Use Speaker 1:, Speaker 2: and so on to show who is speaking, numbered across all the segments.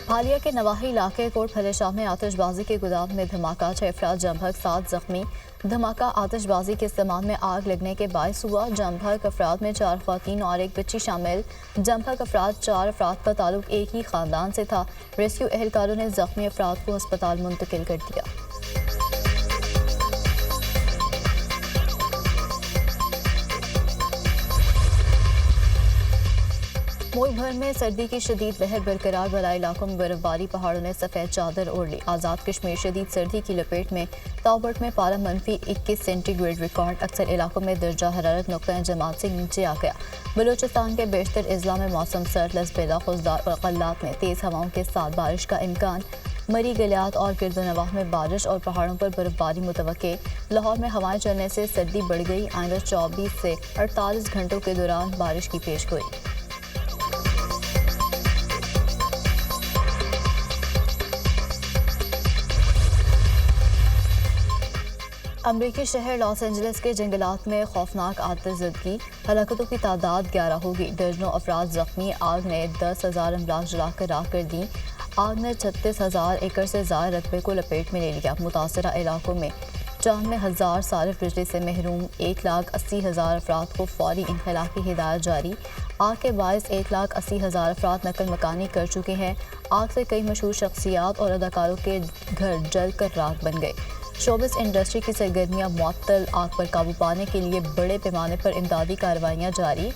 Speaker 1: हालिया के नवाही इलाके कोट फलेशाह में आतिशबाजी के गोदाम में धमाका, 6 अफराद जमभग 7 जख्मी। धमाका आतिशबाजी के सामान में आग लगने के बायस हुआ। जमभग अफराद में 4 ख्वातीन और एक बच्ची शामिल। जमभग अफराद 4 अफराद का ताल्लुक एक ही खानदान से था। रेस्क्यू एहलकारों ने जख्मी अफराद को अस्पताल मुंतकिल कर दिया। मुल्क भर में सर्दी की शदीद लहर बरकरार, बड़ा इलाकों में बर्फबारी, पहाड़ों ने सफ़ेद चादर ओढ़ ली। आज़ाद कश्मीर शदीद सर्दी की लपेट में, ताबट में पारा -21 सेंटीग्रेड रिकॉर्ड। अक्सर इलाकों में दर्जा हरारत नुक़्ता जमात से नीचे आ गया। बलूचिस्तान के बेशतर अजला में मौसम सर्द, लसबेदा खुशदार और क़ल्लात में तेज़ हवाओं के साथ बारिश का इम्कान। मरी गलियात और गिरदनवाह में बारिश और पहाड़ों पर बर्फबारी मुतवक्के। लाहौर में हवाएं चलने से सर्दी बढ़ गई। आइंदा 24 से 48 घंटों के दौरान बारिश की पेशगोई। अमरीकी शहर लॉस एंजलिस के जंगलात में खौफनाक आतिशज़दगी, हलाकतों की तादाद 11 होगी। दर्जनों अफराद जख्मी। आग ने 10,000 अमलाक जलाकर राख कर दी। आग ने 36,000 एकड़ से ज़ायद रकबे को लपेट में ले लिया। मुतासरा इलाकों में 94,000 सारिफ बिजली से महरूम। 1,80,000 अफराद को फौरी इनखला की हिदायत जारी। आग के बायस 1,80,000 अफराद नकल मकानी कर चुके हैं। आग से कई मशहूर शख्सियात और अदाकारों के घर जल कर राख बन गए। शोबिस इंडस्ट्री की सरगर्मियां मुअत्तल। आग पर काबू पाने के लिए बड़े पैमाने पर इमदादी कार्रवाइयां जारी।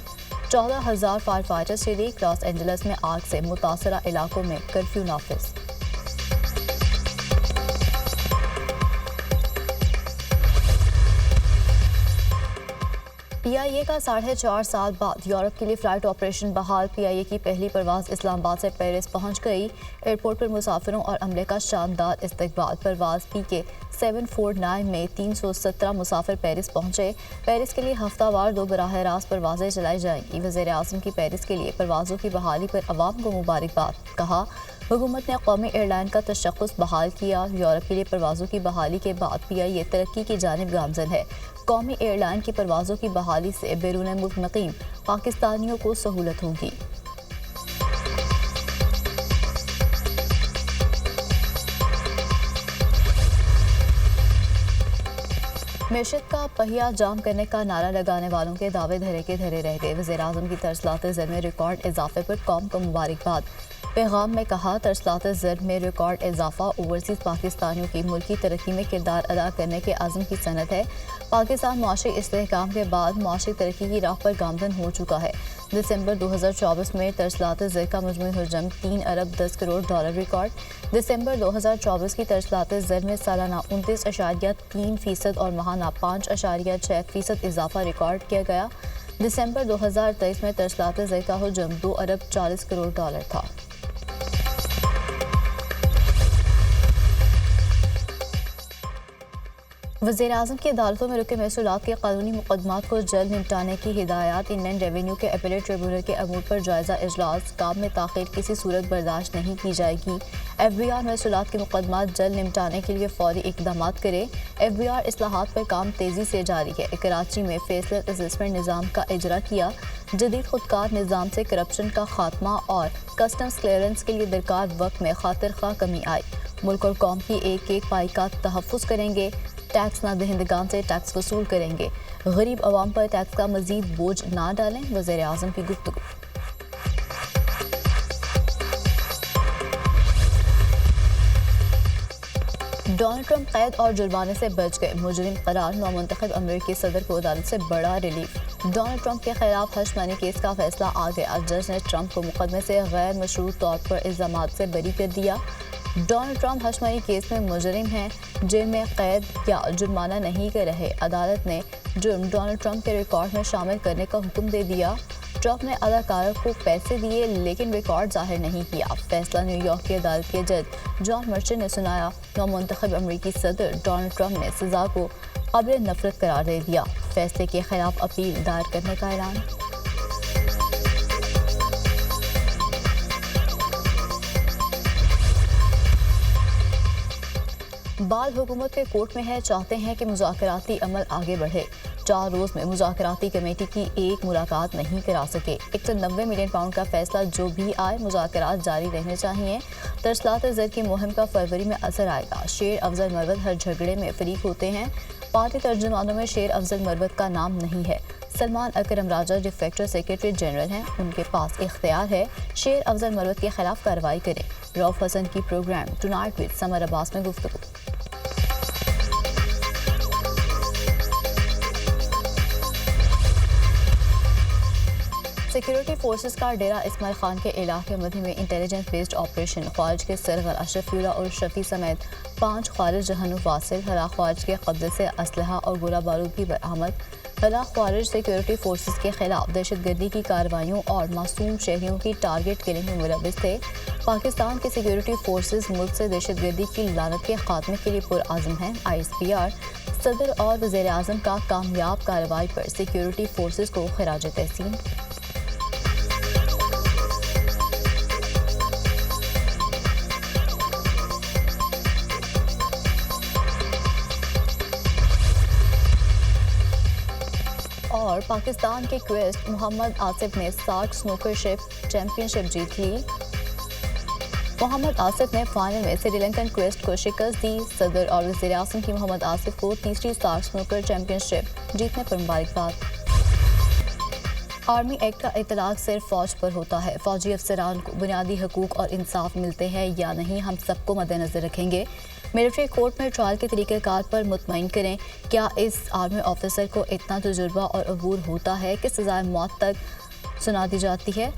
Speaker 1: 14,000 फायर फाइटर्स शरीक। लॉस एंजलिस में आग से मुतासरा इलाकों में कर्फ्यू नाफिज। PIA का 4.5 साल बाद यूरोप के लिए फ़्लाइट ऑपरेशन बहाल। PIA की पहली परवाज़ इस्लामाबाद से पेरिस पहुंच गई। एयरपोर्ट पर मुसाफिरों और अमले का शानदार इस्तकबाल। परवाज़ PK 749 में 317 मुसाफिर पेरिस पहुंचे। पेरिस के लिए हफ्तावार 2 बराह रास्त परवाज़ें चलाई जाएंगी। वज़ीर-ए-आज़म की पेरिस के लिए परवाज़ों की बहाली पर अवाम को मुबारकबाद। कहा, हुकूमत ने कौमी एयरलाइन का तशख़्ख़ुस बहाल किया। यूरोप के लिए परवाज़ों की बहाली के बाद PIA तरक्की की जानिब गामज़न है। कौमी एयरलाइन की परवाज़ों की बहाली से बैरून मुल्क मुक़ीम पाकिस्तानियों को सहूलत होगी। मैशत का पहिया जाम करने का नारा लगाने वालों के दावे धरे के धरे रह गए। वज़ीर-ए-आज़म की तरसलात ज़र में रिकॉर्ड इजाफे पर कौम को मुबारकबाद। पैगाम में कहा, तरसलात ज़र में रिकॉर्ड इजाफा ओवरसीज़ पाकिस्तानियों की मुल्की तरक्की में किरदार अदा करने के अज़्म की सनत है। पाकिस्तान मुआशी इस्तेहकाम के बाद मुआशी तरक्की की राह पर गामज़न हो चुका है। दिसंबर 2024 में तरसलात ज़र का मजमूई हजम 3 अरब 10 करोड़ डॉलर रिकॉर्ड। दिसंबर 2024 की तरसलात ज़र में सालाना 29.3% और माहाना 5.6% इजाफा रिकॉर्ड किया गया। दिसंबर 2023 में तरसलात ज़र का हजम 2 अरब 40 करोड़ डॉलर था। वज़ीर-ए-आज़म की अदालतों में रुके महसूलात के कानूनी मुकदमात को जल्द निपटाने की हिदायत। इंडियन रेवेन्यू के अपीलेट ट्रिब्यूनल के अमूर पर जायज़ा इजलास। काम में ताख़ीर किसी सूरत बर्दाश्त नहीं की जाएगी। FBR महसूलात के मुकदमात जल्द निपटाने के लिए फौरी इक़दाम करे। FBR इस्लाहात पर काम तेज़ी से जारी है। कराची में फेसलेस असेसमेंट निज़ाम का इजरा किया। जदीद खुदकार निज़ाम से करप्शन का खात्मा और कस्टम्स क्लियरेंस के लिए दरकार वक्त में खातिर खा कमी आई। मुल्क और कौम की एक एक पाई का तहफ़्फ़ुज़ करेंगे। टैक्स ना दहिंदगान से टैक्स वसूल करेंगे। गरीब अवाम पर टैक्स का मजीद बोझ ना डालें। वज़ीर-ए-आज़म की गुफ्तगू। डोनाल्ड ट्रंप कैद और जुर्माने से बच गए। मुजरिम करार, नौमुंतखब अमेरिकी सदर को अदालत से बड़ा रिलीफ। डोनाल्ड ट्रंप के खिलाफ हश मनी केस का फैसला आ गया। जज ने ट्रंप को मुकदमे से गैर मशरूत तौर पर इल्ज़ामात से बरी कर दिया। Donald Trump hush money case में मुजरिम हैं, जेल में कैद या जुर्माना नहीं कर रहे। अदालत ने जुर्म डोनाल्ड ट्रंप के रिकॉर्ड में शामिल करने का हुक्म दे दिया। ट्रंप ने अदाकारा को पैसे दिए लेकिन रिकॉर्ड जाहिर नहीं किया। फैसला न्यूयॉर्क की अदालत के जज जॉन मर्चेंट ने सुनाया। नौमुंतखब अमेरिकी सदर डोनाल्ड ट्रंप ने सज़ा को काबिल नफरत करार दे दिया। फैसले के खिलाफ अपील दायर करने का ऐलान। बाल हुकूमत के कोर्ट में है, चाहते हैं कि मुज़ाकराती अमल आगे बढ़े। 4 रोज में मुज़ाकराती कमेटी की एक मुलाकात नहीं करा सके। 190 मिलियन पाउंड का फैसला जो भी आए, मुज़ाकरात जारी रहने चाहिए। तरसलात ज़र की मुहिम का फरवरी में असर आएगा। शेर अफजल मरवत हर झगड़े में फरीक होते हैं। पार्टी तर्जुमानों में शेर अफजल मरवत का नाम नहीं है। सलमान अकरम राजा डिफेक्टर सेक्रेटरी जनरल हैं, उनके पास इख्तियार है शेर अफजल मरवत के खिलाफ कार्रवाई करें। रऊफ हसन की program tonight with Samar Abbas में गुफ्तगू। सिक्योरिटी फोर्सेस का डेरा इस्माइल खान के इलाके मध्य में इंटेलिजेंस बेस्ड ऑपरेशन ख्वारिज के सरगल अशरफुल्ला और शफी समेत 5 ख्वारिज जहनु वासिल हला ख्वारिज के कब्जे से असलहा और गोला बारूद की बरामद। हला ख्वारिज सिक्योरिटी फोर्सेस के खिलाफ दहशतगर्दी की कार्रवाइयों और मासूम शहरियों की टारगेट किलिंग में मुलविस थे। पाकिस्तान के सिक्योरिटी फोर्सेस मुल्क से दहशतगर्दी की लानत के खात्मे के लिए पुरआज़म हैं। ISPR सदर और वज़ीर आज़म का कामयाब कार्रवाई पर सिक्योरिटी फोर्सेस को खराज तहसीन। और पाकिस्तान के क्वेस्ट मोहम्मद आसिफ ने सार्क स्नूकर चैंपियनशिप जीत ली। मोहम्मद आसिफ ने फाइनल में श्रीलंकन क्वेस्ट को शिकस्त दी। सदर और वज़ीर आज़म की मोहम्मद आसिफ को तीसरी सार्क स्नूकर चैंपियनशिप जीतने पर मुबारकबाद। आर्मी एक्ट का इतलाक सिर्फ फौज पर होता है। फौजी अफसरान को बुनियादी हकूक और इंसाफ मिलते हैं या नहीं, हम सबको मद्देनजर रखेंगे। मिलिट्री कोर्ट में ट्रायल के तरीक़ेकार पर मुतमईन करें। क्या इस आर्मी ऑफिसर को इतना तजुर्बा और अबूर होता है कि सज़ाए मौत तक सुना दी जाती है?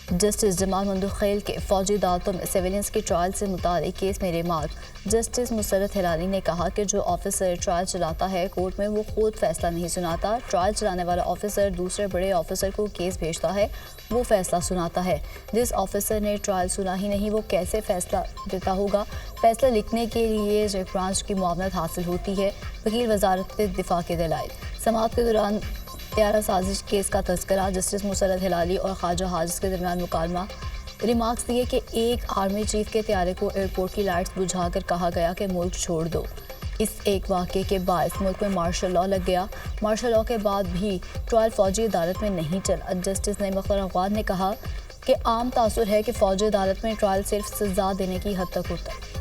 Speaker 1: जस्टिस जमाल मंदुखेल के फौजी अदालतों में सिविलियंस के ट्रायल से मुताल्लिक केस में रिमार्क जस्टिस मुसरत हिलाली ने कहा कि जो ऑफिसर ट्रायल चलाता है कोर्ट में वो खुद फैसला नहीं सुनाता। ट्रायल चलाने वाला ऑफिसर दूसरे बड़े ऑफिसर को केस भेजता है, वो फैसला सुनाता है। जिस ऑफिसर ने ट्रायल सुना ही नहीं वो कैसे फैसला देता होगा? फैसला लिखने के लिए रेड ब्रांच की मुआवनत हासिल होती है। वकील वजारत दिफा के दलाइल। समाअत के दौरान त्यारा साजिश केस का तज़किरा, जस्टिस मुसरत हिलाली और ख्वाजा हाजिज के दरमियान मुकालमा। रिमार्क्स दिए कि एक आर्मी चीफ के त्यारे को एयरपोर्ट की लाइट्स बुझाकर कहा गया कि मुल्क छोड़ दो। इस एक वाक़े के बायस मुल्क में मार्शल लॉ लग गया। मार्शल लॉ के बाद भी ट्रायल फौजी अदालत में नहीं चला। जस्टिस नईम अख्तर अफगान ने कहा कि आम तासुर है कि फौजी अदालत में ट्रायल सिर्फ सजा देने की हद तक होता है।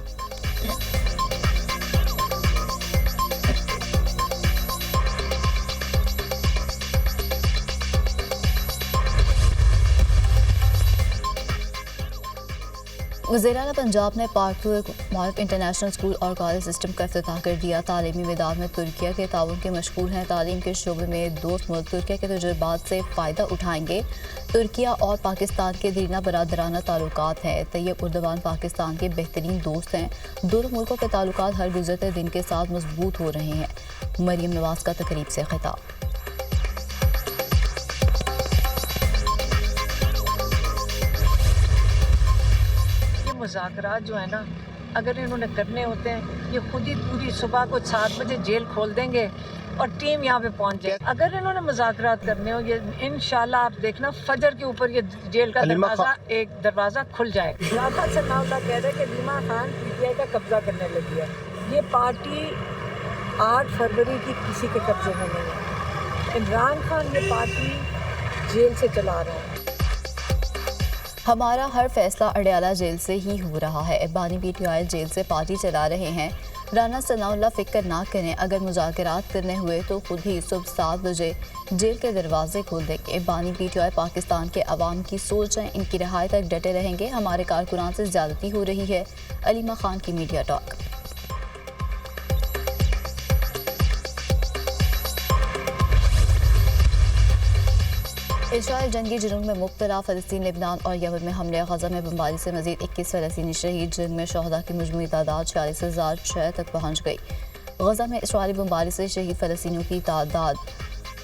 Speaker 1: वज़ीर आला पंजाब ने पार्क मार्फ इंटरनेशनल स्कूल और कॉलेज सिस्टम का इफ्तिताह कर दिया। तालीमी मैदान में तुर्किया के ताउन के मशगूल हैं। तालीम के शोबे में दोस्त मुल्क तुर्किया के तजुर्बात से फ़ायदा उठाएंगे। तुर्किया और पाकिस्तान के दीना बरादराना ताल्लुकात हैं। तैयब उर्दवान पाकिस्तान के बेहतरीन दोस्त हैं। दोनों मुल्कों के ताल्लुकात हर गुज़रते दिन के साथ मजबूत हो रहे हैं। मरीम नवाज का तकरीब से खिताब।
Speaker 2: मुज़ाकरात जो है ना, अगर इन्होंने करने होते हैं ये खुद ही पूरी सुबह को 7 बजे जेल खोल देंगे और टीम यहाँ पे पहुँच जाए। अगर इन्होंने मुज़ाकरात करने हो ये इंशाल्लाह आप देखना फजर के ऊपर ये जेल का दरवाज़ा खुल जाएगा। कह रहे कि लीमा खान PTI का कब्जा करने लगी है। ये पार्टी 8 फरवरी की किसी के कब्जे में नहीं है। इमरान खान ये पार्टी जेल से चला रहा है।
Speaker 1: हमारा हर फैसला अडयाला जेल से ही हो रहा है। बानी PTI जेल से पार्टी चला रहे हैं। राना सनाउल्लाह फिक्र ना करें, अगर मुज़ाकरात करने हुए तो खुद ही सुबह 7 बजे जेल के दरवाजे खोल देंगे। बानी PTI पाकिस्तान के अवाम की सोच है, इनकी रिहाई तक डटे रहेंगे। हमारे कारकुनान से ज़्यादती हो रही है। अलीमा खान की मीडिया टॉक। इस्राईल जंगी जुनून में मुब्तला फ़लस्तीन, लेबनान और यमन में हमले। गज़ा में बमबारी से मज़ीद 21 फ़लस्तीनी शहीद। जंग में शहदा की मजमूई तादाद 46,006 तक पहुँच गई। गज़ा में इस्राईली बमबारी से शहीद फ़लस्तीनियों की तादाद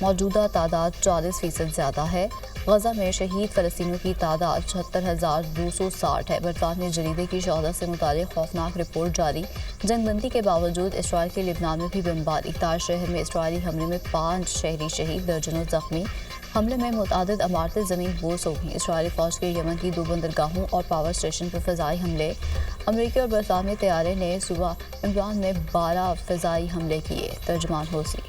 Speaker 1: मौजूदा तादाद 40% ज़्यादा है। गज़ा में शहीद फ़लस्तीनियों की तादाद 76,260 है। बरतानिया जरीदे की शहदा से मुतालिक खौफनाक रिपोर्ट जारी। जंगबंदी के बावजूद इसराइल के लेबनान में भी बमबारी। तार शहर में इसराइली हमले में 5 शहरी शहीद, दर्जनों जख्मी। हमले में मुतादिद इमारतें ज़मीन बोस हो गई। इसराइली फ़ौज के यमन की 2 बंदरगाहों और पावर स्टेशन पर फ़िज़ाई हमले। अमरीकी और बरतानवी तैयारे ने सुबह इमरान में 12 फ़िज़ाई हमले किए। तर्जुमान होसी।